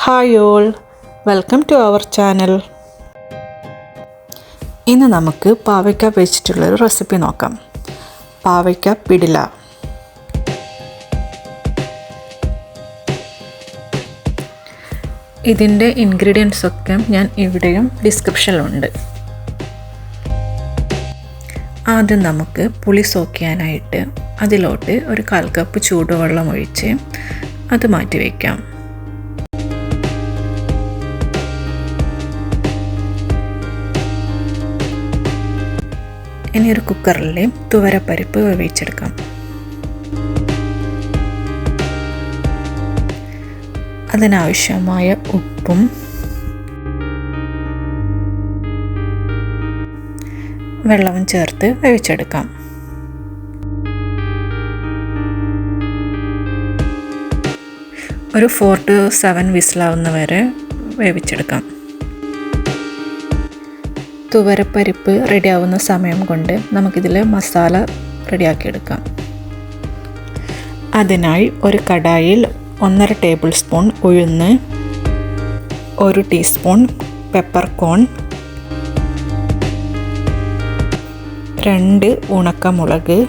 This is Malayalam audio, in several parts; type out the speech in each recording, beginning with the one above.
Hi all, welcome to our channel. ഇന്ന് നമുക്ക് പാവയ്ക്ക വെച്ചിട്ടുള്ളൊരു റെസിപ്പി നോക്കാം. പാവയ്ക്ക പിടില. ഇതിൻ്റെ ഇൻഗ്രീഡിയൻസ് ഒക്കെ ഞാൻ ഇവിടെയും ഡിസ്ക്രിപ്ഷനിലുണ്ട്. ആദ്യം നമുക്ക് പുളി സോക്കാനായിട്ട് അതിലോട്ട് ഒരു 1/4 കപ്പ് ചൂടുവെള്ളം ഒഴിച്ച് അത് മാറ്റി വയ്ക്കാം. ഇനി ഒരു കുക്കറിൽ തുവരപ്പരിപ്പ് വേവിച്ചെടുക്കാം. അതിനാവശ്യമായ ഉപ്പും വെള്ളവും ചേർത്ത് വേവിച്ചെടുക്കാം. ഒരു 4 to 7 വിസിലാവുന്ന വരെ വേവിച്ചെടുക്കാം. തുവരപ്പരിപ്പ് റെഡിയാവുന്ന സമയം കൊണ്ട് നമുക്കിതിൽ മസാല റെഡിയാക്കിയെടുക്കാം. അതിനായി ഒരു കടായിൽ 1.5 ടേബിൾ സ്പൂൺ ഉഴുന്ന്, 1 ടീസ്പൂൺ പെപ്പർകോൺ, 2 ഉണക്കമുളക്,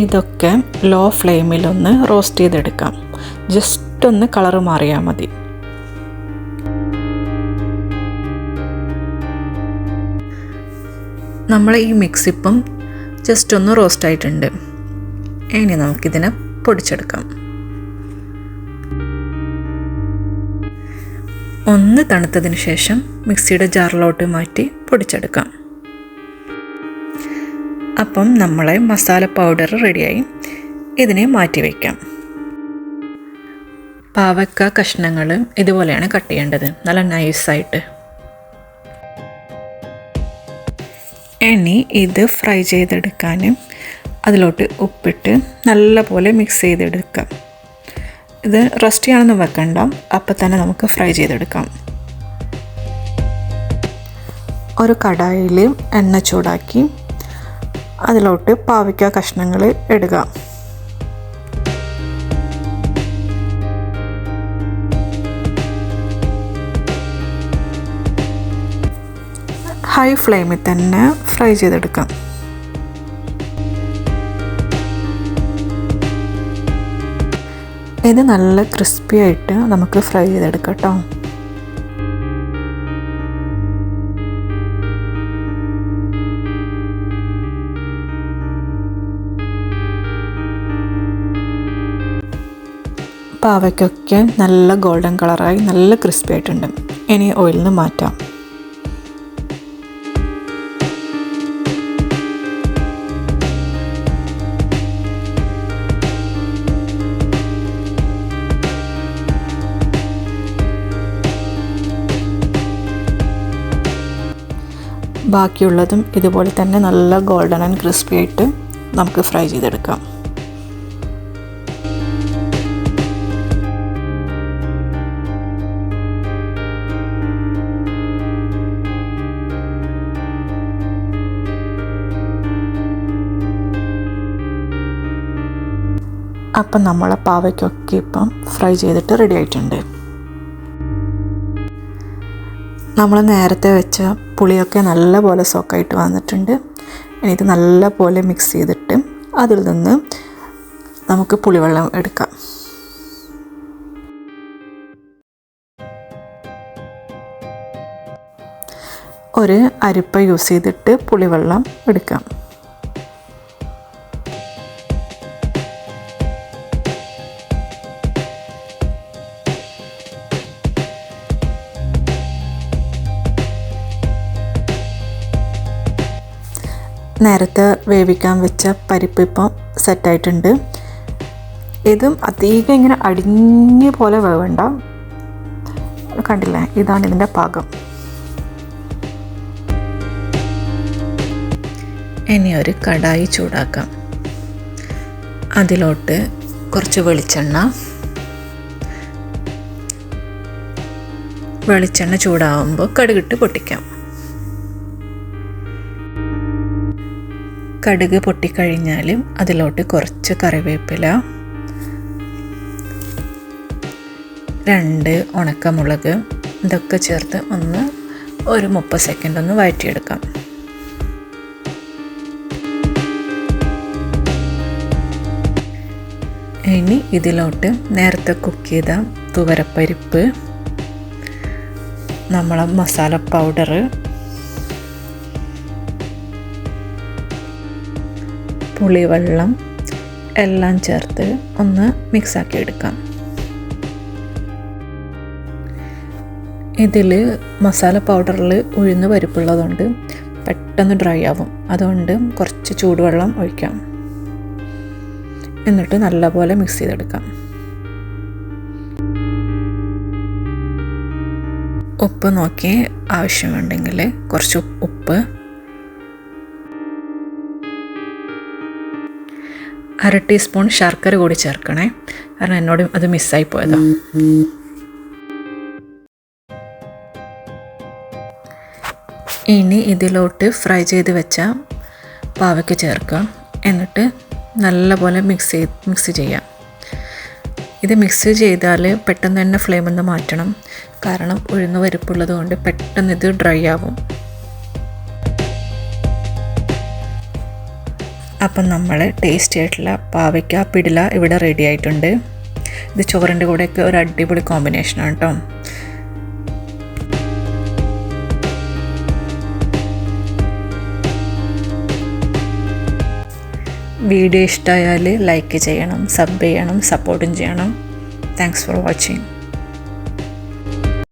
ഇതൊക്കെ ലോ ഫ്ലെയിമിലൊന്ന് റോസ്റ്റ് ചെയ്തെടുക്കാം. ജസ്റ്റ് ഒന്ന് കളറ് മാറിയാൽ മതി. നമ്മൾ ഈ മിക്സ് ഇപ്പം ജസ്റ്റ് ഒന്ന് റോസ്റ്റ് ആയിട്ടുണ്ട്. ഇനി നമുക്കിതിനെ പൊടിച്ചെടുക്കാം. ഒന്ന് തണുത്തതിന് ശേഷം മിക്സിയുടെ ജാറിലോട്ട് മാറ്റി പൊടിച്ചെടുക്കാം. അപ്പം നമ്മളെ മസാല പൗഡർ റെഡിയായി. ഇതിനെ മാറ്റി വയ്ക്കാം. പാവയ്ക്ക കഷ്ണങ്ങൾ ഇതുപോലെയാണ് കട്ട് ചെയ്യേണ്ടത്, നല്ല നൈസായിട്ട്. ഇനി ഇത് ഫ്രൈ ചെയ്തെടുക്കാൻ അതിലോട്ട് ഉപ്പിട്ട് നല്ലപോലെ മിക്സ് ചെയ്തെടുക്കാം. ഇത് റെസ്റ്റ് ചെയ്യാനൊന്നും വെക്കണ്ട, അപ്പം തന്നെ നമുക്ക് ഫ്രൈ ചെയ്തെടുക്കാം. ഒരു കടായിൽ എണ്ണ ചൂടാക്കി അതിലോട്ട് പാവയ്ക്ക കഷ്ണങ്ങൾ ഇടുക. ഹൈ ഫ്ലെയിമിൽ തന്നെ ഫ്രൈ ചെയ്തെടുക്കാം. ഇത് നല്ല ക്രിസ്പി ആയിട്ട് നമുക്ക് ഫ്രൈ ചെയ്തെടുക്കാം കേട്ടോ. പാവയ്ക്കൊക്കെ നല്ല ഗോൾഡൻ കളറായി നല്ല ക്രിസ്പി ആയിട്ടുണ്ട്. ഇനി ഓയിലിൽ നിന്ന് മാറ്റാം. ബാക്കിയുള്ളതും ഇതുപോലെ തന്നെ നല്ല ഗോൾഡൻ ആൻഡ് ക്രിസ്പി ആയിട്ട് നമുക്ക് ഫ്രൈ ചെയ്തെടുക്കാം. അപ്പം നമ്മളെ പാവയ്ക്കൊക്കെ ഇപ്പം ഫ്രൈ ചെയ്തിട്ട് റെഡി ആയിട്ടുണ്ട്. നമ്മൾ നേരത്തെ വെച്ച പുളിയൊക്കെ നല്ലപോലെ സോക്കായിട്ട് വന്നിട്ടുണ്ട്. ഇനി ഇത് നല്ലപോലെ മിക്സ് ചെയ്തിട്ട് അതിൽ നിന്ന് നമുക്ക് പുളിവെള്ളം എടുക്കാം. ഒരു അരിപ്പ യൂസ് ചെയ്തിട്ട് പുളിവെള്ളം എടുക്കാം. നേരത്തെ വേവിക്കാൻ വെച്ച പരിപ്പ് ഇപ്പം സെറ്റായിട്ടുണ്ട്. ഇതും അധികം ഇങ്ങനെ അടിഞ്ഞ പോലെ വേവണ്ട. കണ്ടില്ലേ, ഇതാണ് ഇതിൻ്റെ പാകം. ഇനി ഒരു കടായി ചൂടാക്കാം. അതിലോട്ട് കുറച്ച് വെളിച്ചെണ്ണ ചൂടാവുമ്പോൾ കടുകിട്ട് പൊട്ടിക്കാം. കടുക് പൊട്ടിക്കഴിഞ്ഞാൽ അതിലോട്ട് കുറച്ച് കറിവേപ്പില, 2 ഉണക്കമുളക് ഇതൊക്കെ ചേർത്ത് ഒരു 30 സെക്കൻഡ് ഒന്ന് വഴറ്റിയെടുക്കാം. ഇനി ഇതിലോട്ട് നേരത്തെ കുക്ക് ചെയ്ത തുവരപ്പരിപ്പ്, നമ്മളെ മസാല പൗഡർ, പുളിവെള്ളം എല്ലാം ചേർത്ത് ഒന്ന് മിക്സാക്കി എടുക്കാം. ഇതിൽ മസാല പൗഡറിൽ ഉഴുന്ന് പരിപ്പുള്ളതുകൊണ്ട് പെട്ടെന്ന് ഡ്രൈ ആവും. അതുകൊണ്ട് കുറച്ച് ചൂടുവെള്ളം ഒഴിക്കാം. എന്നിട്ട് നല്ലപോലെ മിക്സ് ചെയ്തെടുക്കാം. ഉപ്പ് നോക്കി ആവശ്യമുണ്ടെങ്കിൽ കുറച്ച് ഉപ്പ്, 1/2 ടീസ്പൂൺ ശർക്കര കൂടി ചേർക്കണേ, കാരണം എന്നോട് അത് മിസ്സായി പോയതാണ്. ഇനി ഇതിലോട്ട് ഫ്രൈ ചെയ്ത് വെച്ച പാവയ്ക്ക ചേർക്കാം. എന്നിട്ട് നല്ലപോലെ മിക്സ് ചെയ്യാം. ഇത് മിക്സ് ചെയ്താൽ പെട്ടെന്ന് തന്നെ ഫ്ലെയിമിൽ നിന്ന് മാറ്റണം, കാരണം ഉഴുന്ന് പരിപ്പുള്ളത് കൊണ്ട് പെട്ടെന്ന് ഇത് ഡ്രൈ ആവും. അപ്പം നമ്മൾ ടേസ്റ്റി ആയിട്ടുള്ള പാവയ്ക്ക പിടില ഇവിടെ റെഡി ആയിട്ടുണ്ട്. ഇത് ചോറിൻ്റെ കൂടെയൊക്കെ ഒരു അടിപൊളി കോമ്പിനേഷനാണ് കേട്ടോ. വീഡിയോ ഇഷ്ടമായാൽ ലൈക്ക് ചെയ്യണം, സബ് ചെയ്യണം, സപ്പോർട്ടും ചെയ്യണം. Thanks for watching.